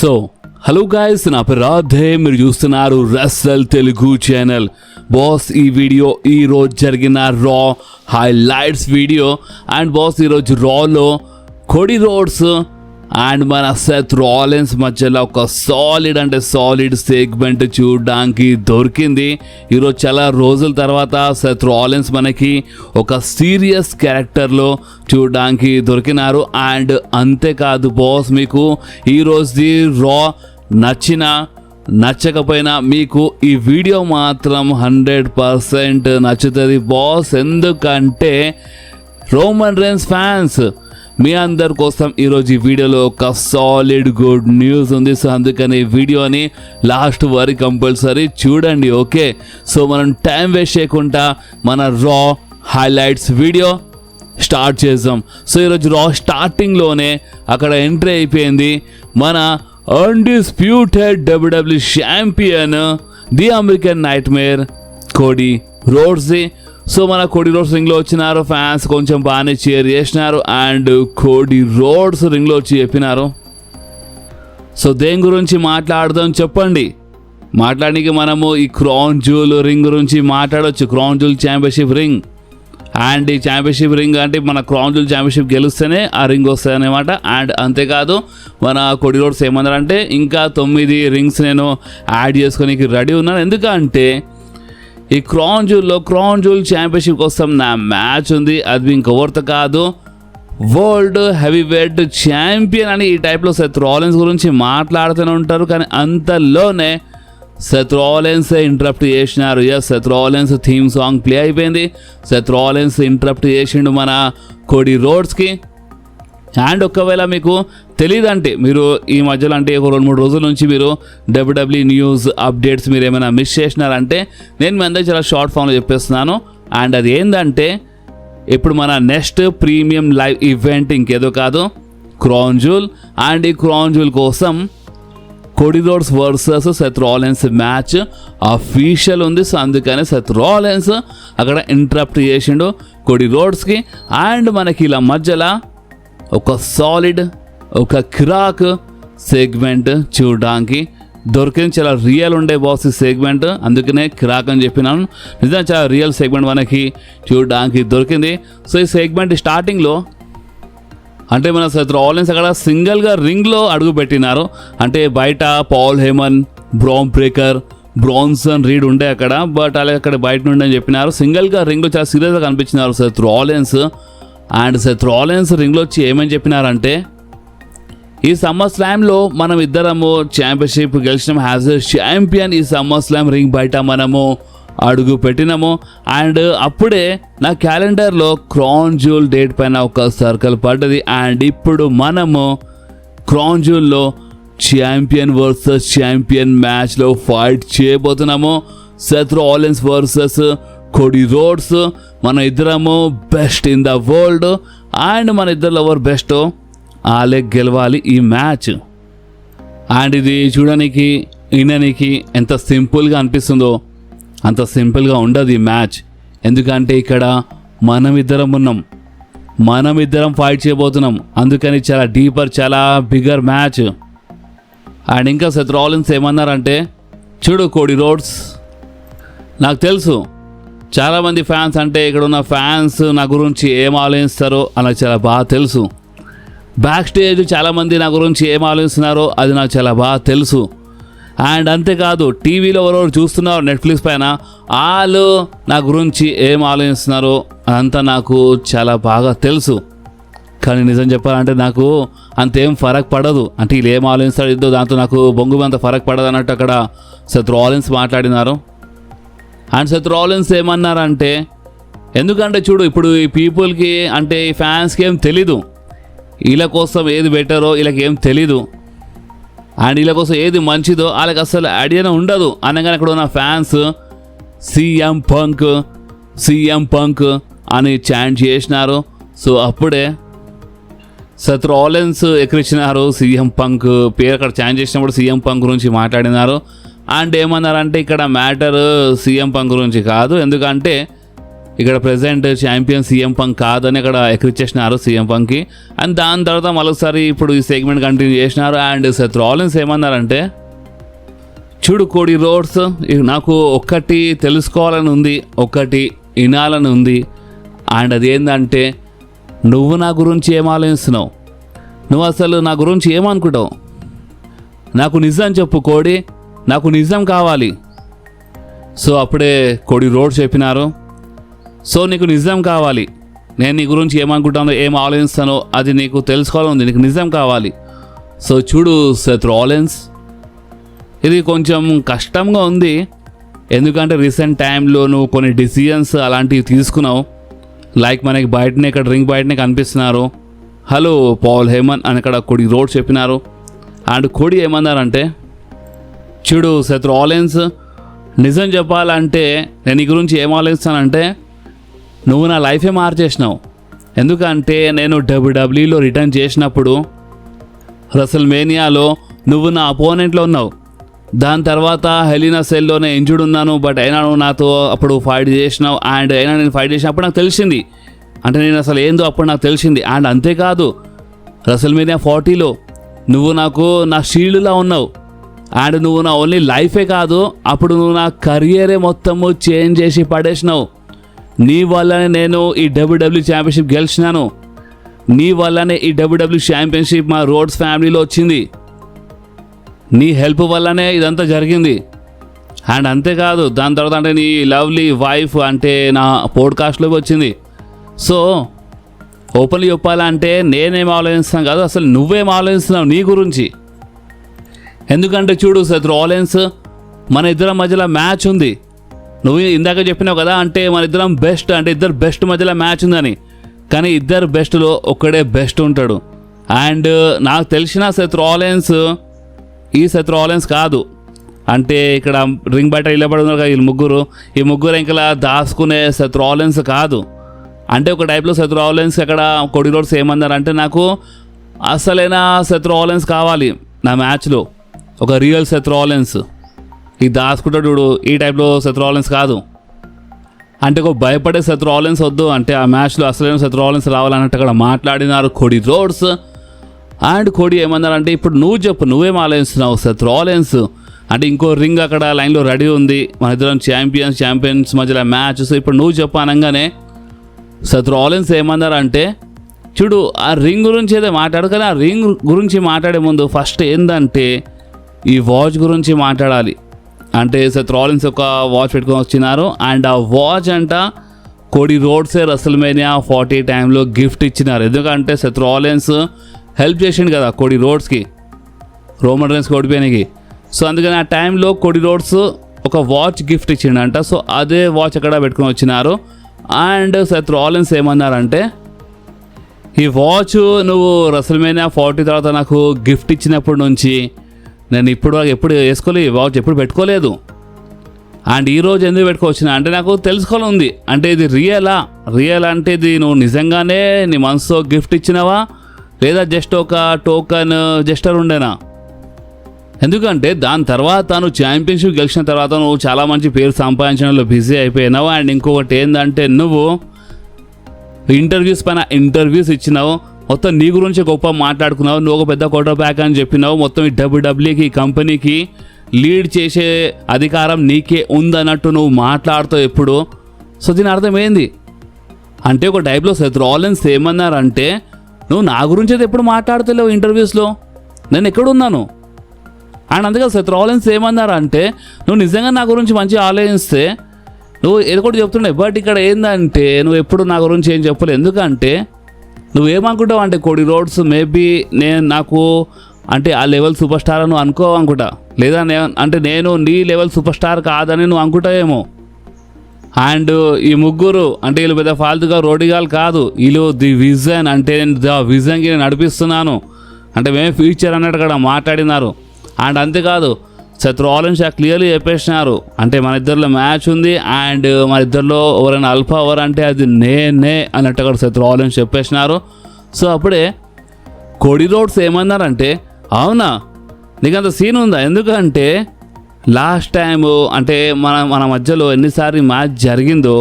So hello guys, నా పేరు రాధే, మీరు చూస్తున్నారు రెస్లర్ తెలుగు ఛానల్. బాస్, ఈ వీడియో ఈరోజు జరిగిన రా హైలైట్స్ వీడియో. అండ్ బాస్, ఈరోజు రాలో కోడీ రోడ్స్ అండ్ మన సెత్ రాలిన్స్ మధ్యలో ఒక సాలిడ్ సెగ్మెంట్ చూడడానికి దొరికింది. ఈరోజు చాలా రోజుల తర్వాత సెత్ రాలిన్స్ మనకి ఒక సీరియస్ క్యారెక్టర్లో చూడడానికి దొరికినారు. అండ్ అంతేకాదు బాస్, మీకు ఈరోజుది రా నచ్చకపోయినా మీకు ఈ వీడియో మాత్రం 100% నచ్చుతుంది బాస్. ఎందుకంటే రోమన్ రైన్స్ ఫ్యాన్స్ మీ అందరి కోసం ఈరోజు ఈ వీడియోలో ఒక సాలిడ్ గుడ్ న్యూస్ ఉంది. సో అందుకని ఈ వీడియోని లాస్ట్ వరకు కంపల్సరీ చూడండి, ఓకే? సో మనం టైం వేస్ట్ చేయకుండా మన రా హైలైట్స్ వీడియో స్టార్ట్ చేద్దాం. సో ఈరోజు రా స్టార్టింగ్లోనే అక్కడ ఎంట్రీ అయిపోయింది మన undisputed WWE champion, the American nightmare Cody రోడ్స్ది. సో మన కోడీ రోడ్స్ రింగ్లో వచ్చినారు. ఫ్యాన్స్ కొంచెం బాగానే చీర్ చేసినారు. అండ్ కోడీ రోడ్స్ రింగ్లో వచ్చి చెప్పినారు, సో దేని గురించి మాట్లాడదాం చెప్పండి. మాట్లాడడానికి మనము ఈ క్రౌన్ జ్యూల్ రింగ్ గురించి మాట్లాడవచ్చు. Crown jewel championship ring. And ఈ ఛాంపియన్షిప్ రింగ్ అంటే మన క్రౌన్ జ్యూల్ ఛాంపియన్షిప్ గెలుస్తేనే ఆ రింగ్ వస్తుంది అనమాట. అండ్ అంతేకాదు మన కోడీ రోడ్స్ ఏమన్నారంటే ఇంకా 9 రింగ్స్ నేను యాడ్ చేసుకోనికి రెడీ ఉన్నాను. ఎందుకంటే ఈ క్రౌన్ జ్యూల్ ఛాంపియన్షిప్ కోసం నా మ్యాచ్ ఉంది. అది ఇంకెవరితో కాదు, వరల్డ్ హెవీ వెయిట్ ఛాంపియన్ అని ఈ టైప్లో సెత్ రాలిన్స్ గురించి మాట్లాడుతూనే ఉంటారు. కానీ అంతలోనే సెత్ రాలిన్స్ ఇంటరప్ట్ చేసినారు. Seth Rollins theme song play అయిపోయింది. సెత్ రాలిన్స్ ఇంటరప్ట్ చేసిండు మన కోడీ రోడ్స్కి. అండ్ ఒకవేళ మీకు తెలియదంటే, మీరు ఈ మధ్యలో అంటే ఒక 2-3 రోజుల నుంచి మీరు WWE న్యూస్ అప్డేట్స్ మీరు ఏమైనా మిస్ చేసినారంటే నేను మీ అందరికీ చాలా షార్ట్ ఫామ్లో చెప్పేస్తున్నాను. అండ్ అది ఏంటంటే, ఇప్పుడు మన నెక్స్ట్ ప్రీమియం లైవ్ ఈవెంట్ ఇంకేదో కాదు, క్రౌన్ జ్యూల్. అండ్ ఈ క్రౌన్ జ్యూల్ కోసం Cody roads versus Seth Rollins match official ఉంది. సో అందుకని సెత్ రాలిన్స్ అక్కడ ఇంటరప్ట్ చేసిండు కోడీ రోడ్స్కి. అండ్ మనకి ఇలా మధ్యలో ఒక సాలిడ్ ఒక కిరాక్ సెగ్మెంట్ చూడడానికి దొరికింది. చాలా రియల్ ఉండే బాస్ ఈ సెగ్మెంట్, అందుకనే కిరాక్ అని చెప్పినాను. నిజంగా చాలా రియల్ సెగ్మెంట్ మనకి చూడడానికి దొరికింది. సో ఈ సెగ్మెంట్ స్టార్టింగ్లో అంటే మన సెత్ రాలిన్స్ అక్కడ సింగిల్గా రింగ్లో అడుగు పెట్టినారు. అంటే బయట Paul Heyman, Bron Breakker, Bronson Reed ఉండే అక్కడ, బట్ అలాగే అక్కడ బయట నుండి అని చెప్పినారు. సింగిల్గా రింగ్లో చాలా సీరియస్గా కనిపించినారు Seth Rollins. And Seth Rollins రింగ్లో వచ్చి ఏమని చెప్పినారంటే, ఈ సమ్మర్ స్లామ్లో మనం ఇద్దరము ఛాంపియన్షిప్ గెలిచినాం యాజ్ ఎ ఛాంపియన్. ఈ సమ్మర్ స్లామ్ రింగ్ బయట మనము అడుగు పెట్టినాము. అండ్ అప్పుడే నా క్యాలెండర్లో క్రౌన్ జ్యూల్ డేట్ పైన ఒక సర్కిల్ పడ్డది. అండ్ ఇప్పుడు మనము క్రౌన్ జ్యూల్లో ఛాంపియన్ వర్సెస్ ఛాంపియన్ మ్యాచ్లో ఫైట్ చేయబోతున్నాము. Seth Rollins versus Cody roads. మన ఇద్దరము best in the world. And మన ఇద్దరు ఎవరు బెస్ట్ వాళ్ళే గెలవాలి ఈ మ్యాచ్. అండ్ ఇది చూడడానికి వినడానికి ఎంత సింపుల్గా అనిపిస్తుందో అంత సింపుల్గా ఉండదు ఈ మ్యాచ్. ఎందుకంటే ఇక్కడ మనమిద్దరం ఉన్నాం, మనమిద్దరం ఫైట్ చేయబోతున్నాం. అందుకని చాలా డీపర్, చాలా బిగ్గర్ మ్యాచ్. అండ్ ఇంకా సెత్ రాలిన్స్ ఏమన్నారంటే, చూడు కోడీ రోడ్స్, నాకు తెలుసు చాలామంది ఫ్యాన్స్ అంటే ఇక్కడ ఉన్న ఫ్యాన్స్ నా గురించి ఏం ఆలోచిస్తారో నాకు చాలా బాగా తెలుసు. బ్యాక్ స్టేజ్ చాలామంది నా గురించి ఏం ఆలోచిస్తున్నారో అది నాకు చాలా బాగా తెలుసు. అండ్ అంతేకాదు టీవీలో ఎవరెవరు చూస్తున్నారు నెట్ఫ్లిక్స్ పైన వాళ్ళు నా గురించి ఏం ఆలోచిస్తున్నారో అదంతా నాకు చాలా బాగా తెలుసు. కానీ నిజం చెప్పాలంటే నాకు అంతేం ఫరక్ పడదు. అంటే వీళ్ళు ఏం ఆలోచిస్తారో ఇద్దో దాంతో నాకు బొంగు అంత ఫరక్ పడదు అన్నట్టు అక్కడ సెత్ రాలిన్స్ మాట్లాడినారు. అండ్ సెత్ రాలిన్స్ ఏమన్నారంటే, ఎందుకంటే చూడు ఇప్పుడు ఈ పీపుల్కి అంటే ఈ ఫ్యాన్స్కి ఏం తెలీదు, వీళ్ళ కోసం ఏది బెటరో వీళ్ళకి ఏం తెలీదు. అండ్ వీళ్ళ కోసం ఏది మంచిదో వాళ్ళకి అసలు ఐడియానే ఉండదు. అనగానే అక్కడ ఉన్న ఫ్యాన్స్ సీఎం పంక్ అని చాంట్ చేసినారు. సో అప్పుడే సెత్ రాలిన్స్ ఎక్కిరించినారు సీఎం పంక్ పేరు. అక్కడ చాంట్ చేసినప్పుడు సీఎం పంక్ గురించి మాట్లాడినారు. అండ్ ఏమన్నారంటే ఇక్కడ మ్యాటర్ సీఎం పంక్ గురించి కాదు, ఎందుకంటే ఇక్కడ ప్రెసెంట్ ఛాంపియన్ సీఎం పంక్ కాదని ఇక్కడ ఎక్కిచ్చేసినారు సీఎం పంక్కి. అండ్ దాని తర్వాత మరొకసారి ఇప్పుడు ఈ సెగ్మెంట్ కంటిన్యూ చేసినారు. అండ్ సెత్ రాలిన్స్ ఏమన్నారంటే, చూడు కోడి రోడ్స్, నాకు ఒక్కటి తెలుసుకోవాలని ఉంది, ఒక్కటి వినాలని ఉంది. అండ్ అదేంటంటే, నువ్వు నా గురించి ఏం ఆలోచిస్తున్నావు, నువ్వు అసలు నా గురించి ఏమనుకుంటావు, నాకు నిజం చెప్పు కోడి, నాకు నిజం కావాలి. సో అప్పుడే కోడి రోడ్స్ చెప్పినారు, సో నీకు నిజం కావాలి, నేను నీ గురించి ఏమనుకుంటానో ఏం ఆలోచిస్తానో అది నీకు తెలుసుకోవాలని ఉంది, నీకు నిజం కావాలి. సో చూడు సెత్ రాలిన్స్, ఇది కొంచెం కష్టంగా ఉంది, ఎందుకంటే రీసెంట్ టైంలో నువ్వు కొన్ని డిసిజన్స్ అలాంటివి తీసుకున్నావు. లైక్ మనకి బయటనే ఇక్కడ రింగ్ బయటనే కనిపిస్తున్నారు, హలో పాల్ హేమన్ అని ఇక్కడ కోడి రోడ్స్ చెప్పినారు. అండ్ కోడి ఏమన్నారంటే, చూడు సెత్ రాలిన్స్, నిజం చెప్పాలంటే నేను నీ గురించి ఏం ఆలోచిస్తానంటే, నువ్వు నా లైఫే మార్చేసినావు. ఎందుకంటే నేను డబ్ల్యూడబ్ల్యూలో రిటర్న్ చేసినప్పుడు రెసల్మేనియాలో నువ్వు నా అపోనెంట్లో ఉన్నావు. దాని తర్వాత హెలినా సెల్లోనే ఇంజూర్డ్ ఉన్నాను, బట్ అయినా నువ్వు నాతో అప్పుడు ఫైట్ చేసినావు. అండ్ అయినా నేను ఫైట్ చేసినప్పుడు నాకు తెలిసింది, అంటే నేను అసలు ఏందో అప్పుడు నాకు తెలిసింది. అండ్ అంతేకాదు రెసల్మేనియా 40లో నువ్వు నాకు నా షీల్డ్లా ఉన్నావు. అండ్ నువ్వు నా ఓన్లీ లైఫే కాదు, అప్పుడు నువ్వు నా కెరియరే మొత్తము చేంజ్ చేసి పడేసినావు. నీ వల్లనే నేను ఈ డబ్ల్యూడబ్ల్యూ ఛాంపియన్షిప్ గెలిచినాను, నీ వల్లనే ఈ డబ్ల్యూడబ్ల్యూ ఛాంపియన్షిప్ మా రోడ్స్ ఫ్యామిలీలో వచ్చింది, నీ హెల్ప్ వల్లనే ఇదంతా జరిగింది. అండ్ అంతేకాదు దాని తర్వాత అంటే నీ లవ్లీ వైఫ్ అంటే నా పోడ్కాస్ట్లోకి వచ్చింది. సో ఓపెన్లీ చెప్పాలంటే నేనేం ఆలోచిస్తున్నాను కాదు, అసలు నువ్వేం ఆలోచిస్తున్నావు నీ గురించి. ఎందుకంటే చూడు సెత్ రాలిన్స్, మన ఇద్దరం మధ్యలో మ్యాచ్ ఉంది. నువ్వు ఇందాక చెప్పినావు కదా, అంటే మన ఇద్దరం బెస్ట్, అంటే ఇద్దరు బెస్ట్ మధ్యలో మ్యాచ్ ఉందని. కానీ ఇద్దరు బెస్ట్లో ఒక్కడే బెస్ట్ ఉంటాడు. అండ్ నాకు తెలిసిన సెత్ రాలిన్స్ ఈ సెత్ రాలిన్స్ కాదు. అంటే ఇక్కడ రింగ్ బయట నిలబడి ఉన్నారు కదా ఈ ముగ్గురు ఇంకా దాచుకునే సెత్ రాలిన్స్ కాదు. అంటే ఒక టైప్లో సెత్ రాలిన్స్ అక్కడ కోడి రోడ్స్ ఏమన్నారంటే, నాకు అసలైన సెత్ రాలిన్స్ కావాలి నా మ్యాచ్లో, ఒక రియల్ సెత్ రాలిన్స్. ఈ దాచుకుంటాడు చూడు, ఈ టైప్లో సెత్ రాలిన్స్ కాదు. అంటే ఒక భయపడే సెత్ రాలిన్స్ వద్దు, అంటే ఆ మ్యాచ్లో అసలైన సెత్ రాలిన్స్ రావాలన్నట్టు అక్కడ మాట్లాడినారు కోడి రోడ్స్. అండ్ కోడి ఏమన్నారంటే, ఇప్పుడు నువ్వు చెప్పు, నువ్వేం ఆలోచిస్తున్నావు సెత్ రాలిన్స్, అంటే ఇంకో రింగ్ అక్కడ లైన్లో రెడీ ఉంది, మన ఇద్దరం ఛాంపియన్స్ మధ్యలో మ్యాచ్. సో ఇప్పుడు నువ్వు చెప్పు అనగానే సెత్ రాలిన్స్ ఏమన్నారంటే, చూడు ఆ రింగ్ గురించి ఏదో మాట్లాడు, కానీ ఆ రింగ్ గురించి మాట్లాడే ముందు ఫస్ట్ ఏంటంటే ఈ వాచ్ గురించి మాట్లాడాలి. అంటే సెత్ రాలిన్స్ ఒక వాచ్ పెట్టుకొని వచ్చినారు. అండ్ ఆ వాచ్ అంట కోడి రోడ్సే రెసల్మేనియా 40 టైంలో గిఫ్ట్ ఇచ్చినారు. ఎందుకంటే సెత్ రాలిన్స్ హెల్ప్ చేసిండు కదా కోడి రోడ్స్కి, రోమన్ రైన్స్ ఓడిపోయినకి. సో అందుకని ఆ టైంలో కోడి రోడ్స్ ఒక వాచ్ గిఫ్ట్ ఇచ్చిండంట. సో అదే వాచ్ అక్కడ పెట్టుకొని వచ్చినారు. అండ్ సెత్ రాలిన్స్ ఏమన్నారంటే, ఈ వాచ్ నువ్వు రెసల్మేనియా 40 తర్వాత నాకు గిఫ్ట్ ఇచ్చినప్పటి నుంచి నేను ఎప్పుడు వేసుకోలేదు, ఈ వాచ్ ఎప్పుడు పెట్టుకోలేదు. అండ్ ఈరోజు ఎందుకు పెట్టుకోవచ్చిన అంటే నాకు తెలుసుకోవాలి ఉంది, అంటే ఇది రియల్ అంటే ఇది నువ్వు నిజంగానే నీ మనసుతో గిఫ్ట్ ఇచ్చినావా, లేదా జస్ట్ ఒక టోకన్ జస్టర్ ఉండేనా. ఎందుకంటే దాని తర్వాత నువ్వు ఛాంపియన్షిప్ గెలిచిన తర్వాత నువ్వు చాలా మంచి పేరు సంపాదించడంలో బిజీ అయిపోయినావు. అండ్ ఇంకొకటి ఏంటంటే నువ్వు ఇంటర్వ్యూస్ పైన ఇంటర్వ్యూస్ ఇచ్చినావు, మొత్తం నీ గురించి గొప్ప మాట్లాడుకున్నావు, నువ్వు ఒక పెద్ద క్వార్టర్ బ్యాక్ అని చెప్పినావు, మొత్తం ఈ డబ్ల్యూడబ్ల్యూకి ఈ కంపెనీకి లీడ్ చేసే అధికారం నీకే ఉందన్నట్టు నువ్వు మాట్లాడుతావు ఎప్పుడు. సో దీని అర్థం ఏంది అంటే, ఒక టైప్లో సెత్ రాలిన్స్ ఏమన్నారంటే, నువ్వు నా గురించి అయితే ఎప్పుడు మాట్లాడతలేవు ఇంటర్వ్యూస్లో, నేను ఎక్కడున్నాను. అండ్ అందుకే సెత్ రాలిన్స్ ఏమన్నారంటే, నువ్వు నిజంగా నా గురించి మంచిగా ఆలోచిస్తే నువ్వు ఏదో కూడా చెప్తుండే, బట్ ఇక్కడ ఏంటంటే నువ్వు ఎప్పుడు నా గురించి ఏం చెప్పలేదు. ఎందుకంటే నువ్వేమనుకుంటావు అంటే కోడి రోడ్స్ మేబీ నాకు అంటే ఆ లెవెల్ సూపర్ స్టార్ అని అనుకుంటా, లేదా అంటే నేను నీ లెవెల్ సూపర్ స్టార్ కాదని నువ్వు అనుకుంటావేమో. అండ్ ఈ ముగ్గురు అంటే వీళ్ళు పెద్ద ఫాల్తుగా రోడిగాలు కాదు, వీళ్ళు ది విజన్, అంటే నేను ద విజన్కి నేను నడిపిస్తున్నాను, అంటే మేము ఫ్యూచర్ అన్నట్టు కూడా మాట్లాడినారు. అండ్ అంతేకాదు సెత్ రాలిన్స్ క్లియర్లీ చెప్పేసినారు, అంటే మన ఇద్దరిలో మ్యాచ్ ఉంది, అండ్ మన ఇద్దరిలో ఎవరైనా అల్ఫా ఎవర్ అంటే అది నేనే అన్నట్టు కూడా సెత్ రాలిన్స్ చెప్పేసినారు. సో అప్పుడే కోడి రోడ్స్ ఏమన్నారంటే, అవునా నీకంత సీన్ ఉందా, ఎందుకంటే లాస్ట్ టైము అంటే మన మధ్యలో ఎన్నిసార్లు మ్యాచ్ జరిగిందో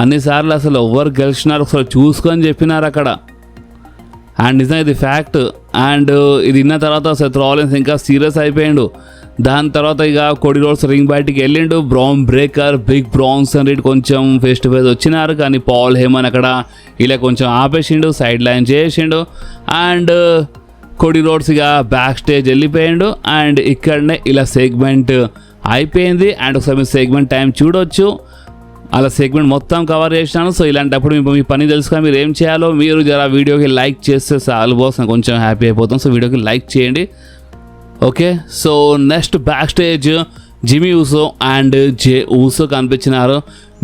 అన్నిసార్లు అసలు ఎవరు గెలిచినారు ఒకసారి చూసుకొని చెప్పినారు అక్కడ. అండ్ నిజంగా ఇది ఫ్యాక్ట్. అండ్ ఇది విన్న తర్వాత సెత్ రాలిన్స్ ఇంకా సీరియస్ అయిపోయాడు. దాని తర్వాత ఇక కోడీ రోడ్స్ రింగ్ బయటికి వెళ్ళిండు. Bron Breakker, big Bronson Reed కొంచెం ఫేస్ టు ఫేస్ వచ్చినారు, కానీ పాల్ హేమన్ అక్కడ ఇలా కొంచెం ఆపేసిండు, సైడ్ లైన్ చేసిండు. అండ్ కోడీ రోడ్స్ ఇక బ్యాక్ స్టేజ్ వెళ్ళిపోయాడు. అండ్ ఇక్కడనే ఇలా సెగ్మెంట్ అయిపోయింది. అండ్ ఒకసారి మీరు సెగ్మెంట్ టైం చూడొచ్చు. అలా సెగ్మెంట్ మొత్తం కవర్ చేసినాను. సో ఇలాంటప్పుడు మీ పని తెలుసుకొని మీరు ఏం చేయాలో మీరు జరా వీడియోకి లైక్ చేస్తే చాలు బాస్, నేను కొంచెం హ్యాపీ అయిపోతాం. సో వీడియోకి లైక్ చేయండి. Okay, so next back stage Jimmy Uso and Jey Uso కనిపించినారు.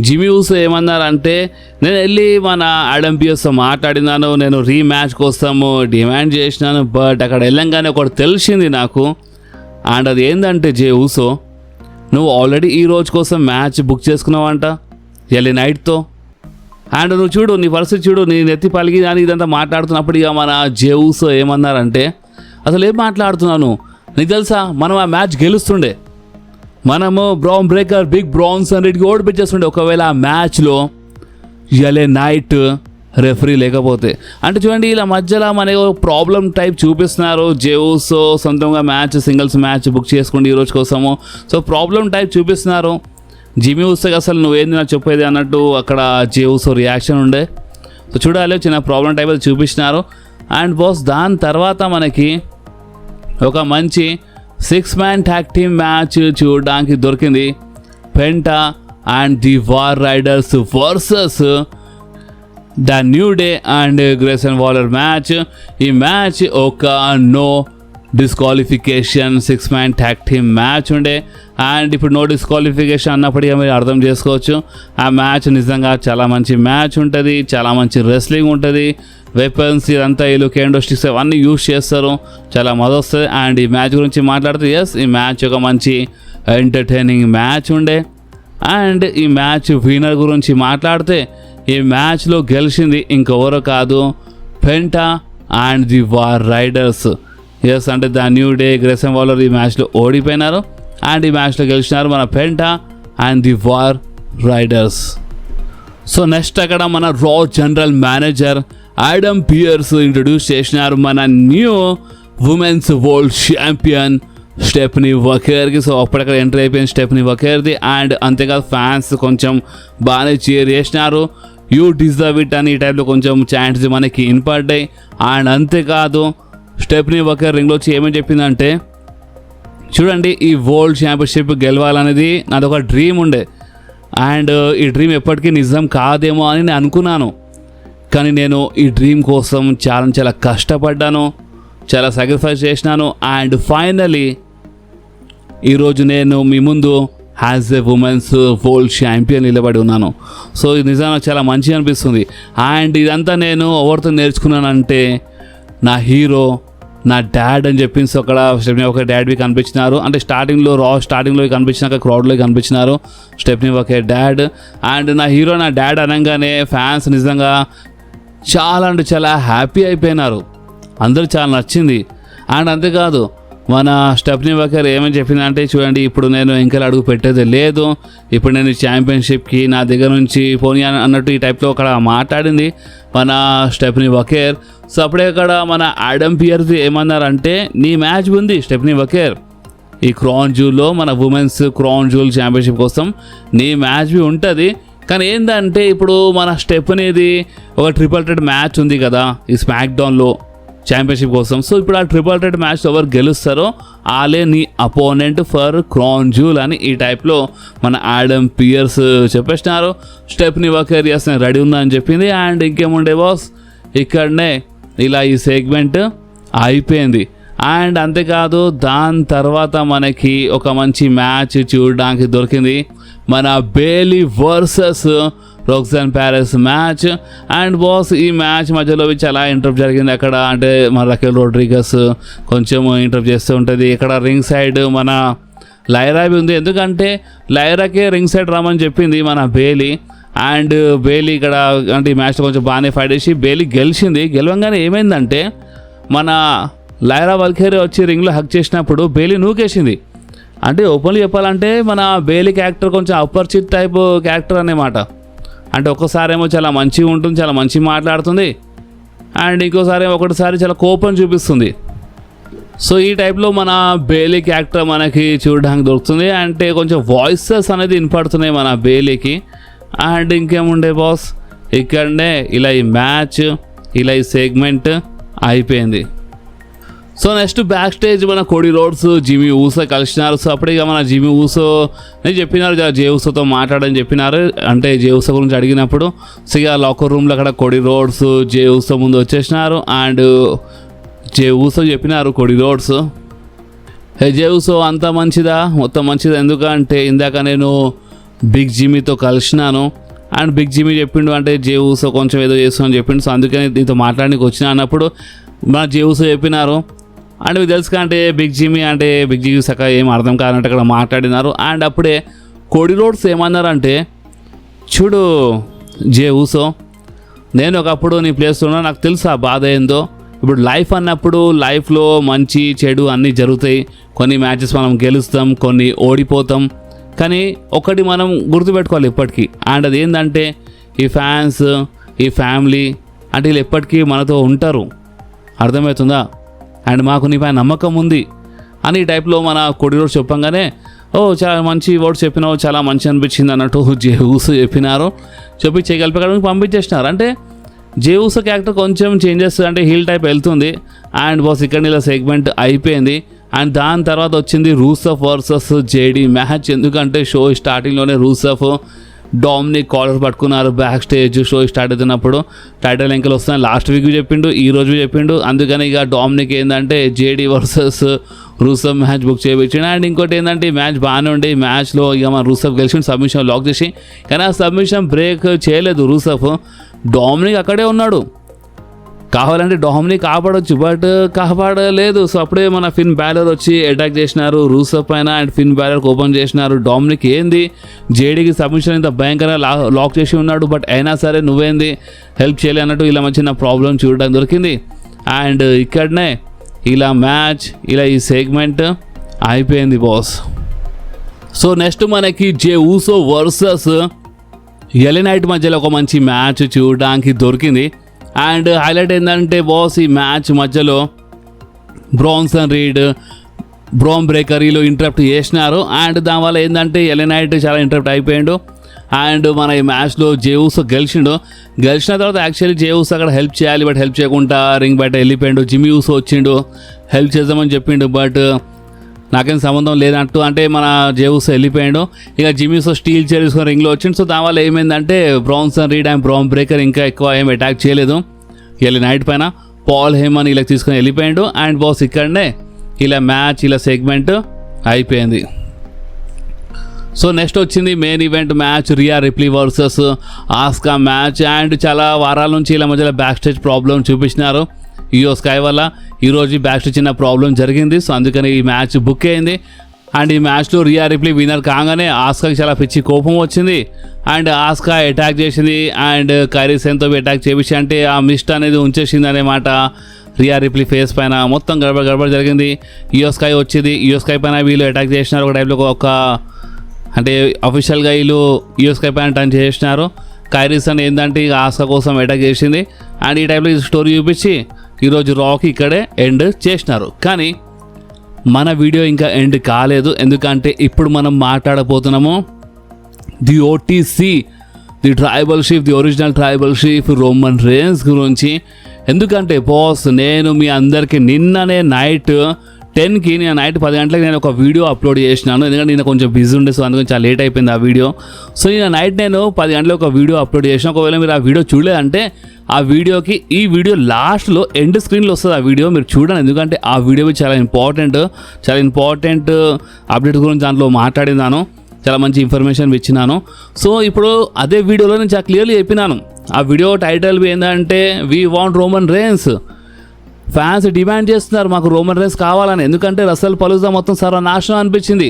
జిమీ ఊసో ఏమన్నారంటే, నేను వెళ్ళి మన ఆడమ్ పియర్స్తో మాట్లాడినాను, నేను రీమ్యాచ్ కోసము డిమాండ్ చేసినాను, బట్ అక్కడ వెళ్ళంగానే ఒకటి తెలిసింది నాకు. అండ్ అది ఏంటంటే జే ఊసో, నువ్వు ఆల్రెడీ ఈ రోజు కోసం మ్యాచ్ బుక్ చేసుకున్నావంట ఎల్లి నైట్తో. అండ్ నువ్వు చూడు, నీ పరిస్థితి చూడు, నీ నెత్తి పలికి అని ఇదంతా మాట్లాడుతున్నప్పుడు ఇక మన జే ఊసో ఏమన్నారంటే, అసలు ఏం మాట్లాడుతున్నాను, నీకు తెలుసా మనం ఆ మ్యాచ్ గెలుస్తుండే, మనము బ్రౌన్ బ్రేకర్, బిగ్ బ్రాన్సన్ రీడ్కి ఓడిపించేస్తుండే ఒకవేళ ఆ మ్యాచ్లో ఎల్ఏ నైట్ రెఫరీ లేకపోతే. అంటే చూడండి, ఇలా మధ్యలో మన ప్రాబ్లం టైప్ చూపిస్తున్నారు. జే ఊసో సొంతంగా మ్యాచ్, సింగిల్స్ మ్యాచ్ బుక్ చేసుకోండి ఈ రోజు కోసము. సో ప్రాబ్లం టైప్ చూపిస్తున్నారు. జిమీ ఊసోకి అసలు నువ్వేంది నాకు చెప్పేది అన్నట్టు అక్కడ జే ఊసో రియాక్షన్ ఉండే. సో చూడాలి, చిన్న ప్రాబ్లం టైప్ అది చూపించినారు. అండ్ బాస్ దాని తర్వాత మనకి ఒక మంచి 6-man ట్యాగ్ టీమ్ మ్యాచ్ చూడడానికి దొరికింది. Penta and the War Raiders versus the New Day and Grayson Waller match. ఈ మ్యాచ్ ఒక no disqualification 6-man tag team match ఉండే. అండ్ ఇప్పుడు నో డిస్క్వాలిఫికేషన్ అన్నప్పటికీ మీరు అర్థం చేసుకోవచ్చు, ఆ మ్యాచ్ నిజంగా చాలా మంచి మ్యాచ్ ఉంటుంది, చాలా మంచి రెస్లింగ్ ఉంటుంది, వెపన్స్ ఇదంతా వీళ్ళు కేండో స్టిక్స్ అవన్నీ యూజ్ చేస్తారు, చాలా మజా వస్తుంది. అండ్ ఈ మ్యాచ్ గురించి మాట్లాడితే ఎస్, ఈ మ్యాచ్ ఒక మంచి ఎంటర్టైనింగ్ మ్యాచ్ ఉండే. అండ్ ఈ మ్యాచ్ విన్నర్ గురించి మాట్లాడితే, ఈ మ్యాచ్లో గెలిచింది ఇంకెవరో కాదు, Penta and the War Raiders. Yes, అంటే the New Day, Grayson Waller ఈ మ్యాచ్లో ఓడిపోయినారు. అండ్ ఈ మ్యాచ్లో గెలిచినారు మన Penta and the War Raiders. So next అక్కడ మన Raw general manager Adam Pearce introduce చేసినారు మన new women's world champion Stephanie వకేర్కి. సో అప్పటిక్కడ ఎంటర్ అయిపోయింది స్టెఫనీ వకేర్ది. అండ్ అంతేకాదు ఫ్యాన్స్ కొంచెం బాగానే చీర్ చేసినారు, యూ డిజర్వ్ ఇట్ అని ఈ టైప్లో కొంచెం చాంట్స్ మనకి వినపడ్డాయి. అండ్ అంతేకాదు స్టెఫనీ వకేర్ రింగ్లో వచ్చి ఏమని చెప్పిందంటే, చూడండి ఈ వరల్డ్ ఛాంపియన్షిప్ గెలవాలనేది నాదొక డ్రీమ్ ఉండే. అండ్ ఈ డ్రీమ్ ఎప్పటికీ నిజం కాదేమో అని నేను అనుకున్నాను, కానీ నేను ఈ డ్రీమ్ కోసం చాలా కష్టపడ్డాను, చాలా సాక్రిఫైస్ చేసినాను. అండ్ ఫైనలీ ఈరోజు నేను మీ ముందు as a women's world champion నిలబడి ఉన్నాను. సో ఇది నిజంగా చాలా మంచిగా అనిపిస్తుంది. అండ్ ఇదంతా నేను ఎవరితో నేర్చుకున్నానంటే, నా హీరో, నా డాడ్ అని చెప్పింది. అక్కడ స్టెఫనీ వకేర్ డాడ్వి కనిపించినారు, అంటే స్టార్టింగ్లో కనిపించినాక క్రౌడ్లో కనిపించినారు స్టెఫనీ వకేర్ డాడ్. అండ్ నా హీరో నా డాడ్ అనగానే ఫ్యాన్స్ నిజంగా చాలా అంటే చాలా హ్యాపీ అయిపోయినారు, అందరూ చాలా నచ్చింది. అండ్ అంతేకాదు మన స్టెఫనీ వకేర్ ఏమని చెప్పిందంటే, చూడండి ఇప్పుడు నేను ఇంకా అడుగు పెట్టేది లేదు, ఇప్పుడు నేను ఛాంపియన్షిప్కి నా దగ్గర నుంచి పోనీ అన్నట్టు ఈ టైప్లో అక్కడ మాట్లాడింది మన స్టెఫనీ వకేర్. సో అప్పుడే అక్కడ మన ఆడమ్ పియర్స్ ఏమన్నారంటే, నీ మ్యాచ్ ఉంది స్టెఫనీ వకేర్ ఈ క్రౌన్ జ్యూల్లో, మన ఉమెన్స్ క్రౌన్ జ్యూల్ ఛాంపియన్షిప్ కోసం నీ మ్యాచ్ ఉంటుంది. కానీ ఏంటంటే ఇప్పుడు మన స్టెఫనీది ఒక ట్రిపుల్ థ్రెట్ మ్యాచ్ ఉంది కదా ఈ స్మాక్ డౌన్లో ఛాంపియన్షిప్ కోసం. సో ఇప్పుడు ఆ ట్రిపుల్ థ్రెట్ మ్యాచ్ ఎవరు గెలుస్తారో వాళ్ళే నీ అపోనెంట్ ఫర్ క్రౌన్ జ్యూల్ అని ఈ టైప్లో మన ఆడమ్ పియర్స్ చెప్పేసినారు. స్టెఫనీ వకేర్ నేను రెడీ ఉన్నా అని చెప్పింది. అండ్ ఇంకేముండే బాస్, ఇక్కడనే ఇలా ఈ సెగ్మెంట్ అయిపోయింది. అండ్ అంతేకాదు దాని తర్వాత మనకి ఒక మంచి మ్యాచ్ చూడడానికి దొరికింది, మన బేలీ వర్సెస్ రోక్సాన్ ప్యారెస్ మ్యాచ్. అండ్ బాస్ ఈ మ్యాచ్ మధ్యలో చాలా ఇంటరప్ట్ జరిగింది అక్కడ, అంటే మన రకెల్ రోడ్రిగస్ కొంచెం ఇంటరప్ట్ చేస్తూ ఉంటుంది. ఇక్కడ రింగ్ సైడ్ మన లైరాబి ఉంది, ఎందుకంటే లైరాకే రింగ్ సైడ్ రమ్మని చెప్పింది మన బేలీ. అండ్ బేలీ ఇక్కడ అంటే ఈ మ్యాచ్లో కొంచెం బాగానే ఫైట్ చేసి బేలీ గెలిచింది. గెలవంగానే ఏమైందంటే మన లైరా వల్కేరి వచ్చి రింగ్లో హక్ చేసినప్పుడు బేలీ నూకేసింది. అంటే ఓపెన్లీ చెప్పాలంటే మన బేలీ క్యారెక్టర్ కొంచెం అపరిచిత్ టైప్ క్యారెక్టర్ అన్నమాట. అంటే ఒక్కసారి ఏమో చాలా మంచిగా ఉంటుంది, చాలా మంచిగా మాట్లాడుతుంది, అండ్ ఇంకోసారి ఒకటిసారి చాలా కోపం చూపిస్తుంది. సో ఈ టైప్లో మన బేలీ క్యారెక్టర్ మనకి చూడడానికి దొరుకుతుంది. అంటే కొంచెం వాయిసెస్ అనేది వినపడుతున్నాయి మన బేలీకి. అండ్ ఇంకేముండే బాస్, ఇక్కడనే ఇలా ఈ మ్యాచ్, ఇలా ఈ సెగ్మెంట్ అయిపోయింది. సో నెక్స్ట్ బ్యాక్ స్టేజ్ మన కోడి రోడ్స్ జిమీ ఊసో కలిసినారు. సో అప్పుడే ఇక మన జిమీ ఊసో నేను చెప్పినారు జే ఊసోతో మాట్లాడని చెప్పినారు. అంటే జే ఊసో గురించి అడిగినప్పుడు సో ఇక లాకర్ రూమ్లో అక్కడ కోడి రోడ్స్ జే ఊసో ముందు వచ్చేసినారు. అండ్ జే ఊసో చెప్పినారు కోడి రోడ్స్, జే ఊసో అంత మంచిదా, మొత్తం మంచిదా, ఎందుకంటే ఇందాక నేను బిగ్ జిమీతో కలిసినాను అండ్ బిగ్ జిమీ చెప్పిండు అంటే జే ఊసో కొంచెం ఏదో చేస్తామని చెప్పిండు. సో అందుకని దీంతో మాట్లాడడానికి వచ్చిన అన్నప్పుడు మన జే ఊసో చెప్పినారు. అండ్ మీకు తెలుసు అంటే బిగ్ జిమీ సక ఏం అర్థం కాదంటే అక్కడ మాట్లాడినారు. అండ్ అప్పుడే కోడి రోడ్స్ ఏమన్నారంటే, చూడు జే ఊసో, నేను ఒకప్పుడు నీ ప్లేస్లో ఉన్నా, నాకు తెలుసు ఆ బాధ ఏందో. ఇప్పుడు లైఫ్ అన్నప్పుడు లైఫ్లో మంచి చెడు అన్నీ జరుగుతాయి. కొన్ని మ్యాచెస్ మనం గెలుస్తాం, కొన్ని ఓడిపోతాం, కానీ ఒకటి మనం గుర్తుపెట్టుకోవాలి ఎప్పటికీ. అండ్ అది ఏంటంటే ఈ ఫ్యాన్స్, ఈ ఫ్యామిలీ అంటే వీళ్ళు ఎప్పటికీ మనతో ఉంటారు, అర్థమవుతుందా? అండ్ మాకు నీపై నమ్మకం ఉంది అని ఈ టైప్లో మన కోడి రోడ్స్ చెప్పంగానే, ఓ చాలా మంచి వర్డ్స్ చెప్పినావు, చాలా మంచి అనిపించింది అన్నట్టు జే ఊసో చెప్పినారు. చెప్పి చేయగలిపి పంపించేసినారు. అంటే జే ఊసో క్యారెక్టర్ కొంచెం చేంజెస్ అంటే హీల్ టైప్ వెళ్తుంది. అండ్ బాస్ ఇక్కడ ఇలా సెగ్మెంట్ అయిపోయింది. అండ్ దాని తర్వాత వచ్చింది రూసఫ్ వర్సెస్ జేడీ మ్యాచ్. ఎందుకంటే షో స్టార్టింగ్లోనే రూసఫ్ డామినిక్ కాలర్ పట్టుకున్నారు బ్యాక్ స్టేజ్. షో స్టార్ట్ అవుతున్నప్పుడు టైటిల్ ఎంకలు వస్తున్నాయి, లాస్ట్ వీక్ చెప్పిండు, ఈ రోజు చెప్పిండు. అందుకని ఇక డామినిక్ ఏంటంటే JD versus Rusev match book చేయించిండు. అండ్ ఇంకోటి ఏంటంటే ఈ మ్యాచ్ బాగానే ఉండే, ఈ మ్యాచ్లో ఇక మన రూసఫ్ గెలిచిండు సబ్మిషన్ లాక్ చేసి. కానీ ఆ సబ్మిషన్ బ్రేక్ చేయలేదు రూసఫ్, డామినిక్ అక్కడే ఉన్నాడు. కావాలంటే డామినిక్ కాపాడొచ్చు, బట్ కాపాడలేదు. సో అప్పుడే మన ఫిన్ బ్యాలర్ వచ్చి అటాక్ చేసినారు రూసఫ్ పైన. అండ్ ఫిన్ బ్యాలర్ ఓపెన్ చేసినారు. డామినిక్ ఏంది జేడీకి సబ్మిషన్ ఇంత భయంకరంగా లాక్ చేసి ఉన్నాడు, బట్ అయినా సరే నువ్వేంది హెల్ప్ చేయలే అన్నట్టు ఇలా మంచి నా ప్రాబ్లం చూడడానికి దొరికింది. అండ్ ఇక్కడనే ఇలా మ్యాచ్, ఇలా ఈ సెగ్మెంట్ అయిపోయింది బాస్. సో నెక్స్ట్ మనకి జే ఊసో వర్సెస్ ఎలీ నైట్ మధ్యలో ఒక మంచి మ్యాచ్ చూడడానికి దొరికింది. అండ్ హైలైట్ ఏంటంటే బాస్, ఈ మ్యాచ్ మధ్యలో బ్రాన్సన్ రీడ్, బ్రోమ్ బ్రేకరీలో ఇంటరప్ట్ చేసినారు. అండ్ దానివల్ల ఏంటంటే ఎలీ నైట్ చాలా ఇంటరప్ట్ అయిపోయాడు. అండ్ మన ఈ మ్యాచ్లో జే ఊసో గెలిచిన తర్వాత యాక్చువల్లీ జే ఊసో అక్కడ హెల్ప్ చేయాలి, బట్ హెల్ప్ చేయకుండా రింగ్ బయట వెళ్ళిపోయాడు. జిమీ ఊసో వచ్చిండు, హెల్ప్ చేద్దామని చెప్పిండు, బట్ నాకేం సంబంధం లేదంటూ అంటే మన జే ఊసో వెళ్ళిపోయాడు. ఇక జిమీ ఊసో స్టీల్ చైర్ తీసుకొని రింగ్లో వచ్చిండు. సో దానివల్ల ఏమైందంటే బ్రాన్సన్ రీడ్ అండ్ బ్రోమ్ బ్రేకర్ ఇంకా ఎక్కువ ఏం అటాక్ చేయలేదు ఎలీ నైట్ పైన. పాల్ హేమన్ ఇలా తీసుకొని వెళ్ళిపోయాడు. అండ్ బాస్ ఇక్కడనే ఇలా మ్యాచ్, ఇలా సెగ్మెంట్ అయిపోయింది. సో నెక్స్ట్ వచ్చింది main event match, Rhea Ripley versus Asuka match. And చాలా వారాల నుంచి ఇలా మధ్యలో బ్యాక్ స్టేజ్ ప్రాబ్లం చూపించినారు ఇయో స్కై వల్ల. ఈరోజు బ్యాక్ స్టేజ్ చిన్న ప్రాబ్లం జరిగింది, సో అందుకని ఈ మ్యాచ్ బుక్ అయింది. అండ్ ఈ మ్యాచ్లో రియా రిప్లీ విన్నర్ కాగానే ఆస్కాకి చాలా పిచ్చి కోపం వచ్చింది. అండ్ ఆస్కా అటాక్ చేసింది. అండ్ కైరీ సెన్తో అటాక్ చేపించి అంటే ఆ మిస్ట్ అనేది ఉంచేసింది అనమాట రియా రిప్లీ ఫేస్ పైన. మొత్తం గడబడ జరిగింది. ఇయో స్కై వచ్చింది, ఇయో స్కై పైన వీళ్ళు అటాక్ చేసినారు. ఒక టైప్లో ఒక అంటే అఫీషియల్గా వీళ్ళు ఇయో స్కై పైన టర్న్ చేసినారు. కైరీసన్ ఏంటంటే ఇక ఆస్కా కోసం అటాక్ చేసింది. అండ్ ఈ టైప్లో ఈ స్టోరీ చూపించి ఈరోజు రాక్ ఇక్కడే ఎండ్ చేసినారు. కానీ మన వీడియో ఇంకా ఎండ్ కాలేదు, ఎందుకంటే ఇప్పుడు మనం మాట్లాడబోతున్నాము the OTC, the tribal chief, the original tribal chief Roman rains గురించి. ఎందుకంటే బాస్ నేను మీ అందరికీ నిన్ననే నైట్ 10కి, నేను నైట్ 10 గంటలకు నేను ఒక వీడియో అప్లోడ్ చేసినాను. ఎందుకంటే నేను కొంచెం బిజీ ఉండే, సో అందుకని చాలా లేట్ అయిపోయింది ఆ వీడియో. సో నేను నైట్ నేను 10 గంటలకు ఒక వీడియో అప్లోడ్ చేసిన. ఒకవేళ మీరు ఆ వీడియో చూడలేదంటే ఆ వీడియోకి ఈ వీడియో లాస్ట్లో ఎండ్ స్క్రీన్లో వస్తుంది ఆ వీడియో, మీరు చూడండి. ఎందుకంటే ఆ వీడియో చాలా ఇంపార్టెంట్ అప్డేట్ గురించి దాంట్లో మాట్లాడినాను, చాలా మంచి ఇన్ఫర్మేషన్ ఇచ్చినాను. సో ఇప్పుడు అదే వీడియోలో నేను చాలా క్లియర్లీ చెప్పినాను. ఆ వీడియో టైటిల్ ఏంటంటే we want Roman rains. Fans demand చేస్తున్నారు మాకు రోమన్ రేన్స్ కావాలని, ఎందుకంటే రసల్ పలూజా మొత్తం సర్వనాశనం అనిపించింది.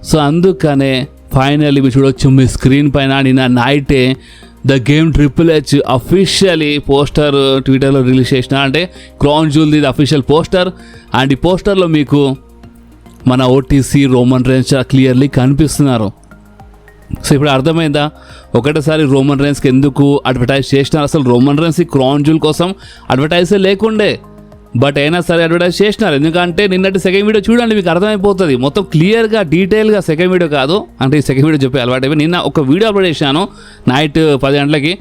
సో అందుకనే ఫైనల్లీ మీరు చూడొచ్చు మీ స్క్రీన్ పైన నిన్న నైటే the game triple H officially poster ట్విట్టర్లో రిలీజ్ చేసిన. అంటే క్రౌన్ జ్యూల్ది అఫీషియల్ పోస్టర్. అండ్ ఈ పోస్టర్లో మీకు మన ఓటీసీ రోమన్ రేన్స్ చాలా క్లియర్లీ కనిపిస్తున్నారు. సో ఇప్పుడు అర్థమైందా ఒకటేసారి రోమన్ రైన్స్కి ఎందుకు అడ్వర్టైజ్ చేసినారు? అసలు రోమన్ రైన్స్ ఈ క్రౌన్ జ్యువెల్ కోసం అడ్వర్టైజే లేకుండే, బట్ అయినా సరే అడ్వర్టైజ్ చేసినారు. ఎందుకంటే నిన్నటి సెకండ్ వీడియో చూడండి, మీకు అర్థమైపోతుంది మొత్తం క్లియర్గా డీటెయిల్గా. సెకండ్ వీడియో కాదు అంటే ఈ సెకండ్ వీడియో చెప్పే అలవాటు. నిన్న ఒక వీడియో అప్లోడ్ చేశాను నైట్ 10 గంటలకి.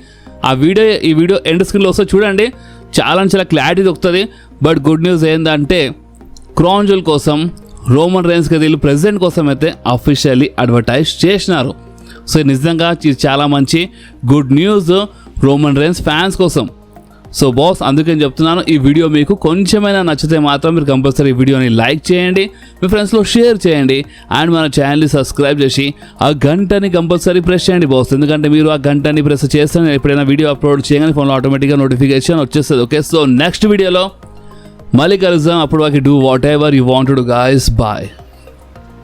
ఈ వీడియో ఎండ్ స్క్రీన్లో వస్తే చూడండి, చాలా క్లారిటీ దొరుకుతుంది. బట్ గుడ్ న్యూస్ ఏంటంటే క్రౌన్ జ్యువెల్ కోసం రోమన్ రైన్స్కి వీళ్ళు ప్రెసిడెంట్ కోసం అయితే అఫీషియల్లీ అడ్వర్టైజ్ చేసినారు. సో నిజంగా ఇది చాలా మంచి good news Roman Reigns fans కోసం. సో బాస్, అందుకని చెప్తున్నాను, ఈ వీడియో మీకు కొంచెమైనా నచ్చితే మాత్రం మీరు కంపల్సరీ ఈ వీడియోని లైక్ చేయండి, మీ ఫ్రెండ్స్లో షేర్ చేయండి, అండ్ మన ఛానల్ని సబ్స్క్రైబ్ చేసి ఆ గంటని కంపల్సరీ ప్రెస్ చేయండి బాస్. ఎందుకంటే మీరు ఆ గంటని ప్రెస్ చేస్తే నేను ఎప్పుడైనా వీడియో అప్లోడ్ చేయగానే ఫోన్లో ఆటోమేటిక్గా నోటిఫికేషన్ వచ్చేస్తుంది. ఓకే, సో నెక్స్ట్ వీడియోలో మళ్ళీ కలుద్దాం. అప్పుడు వాకి do whatever you want to do guys. Bye.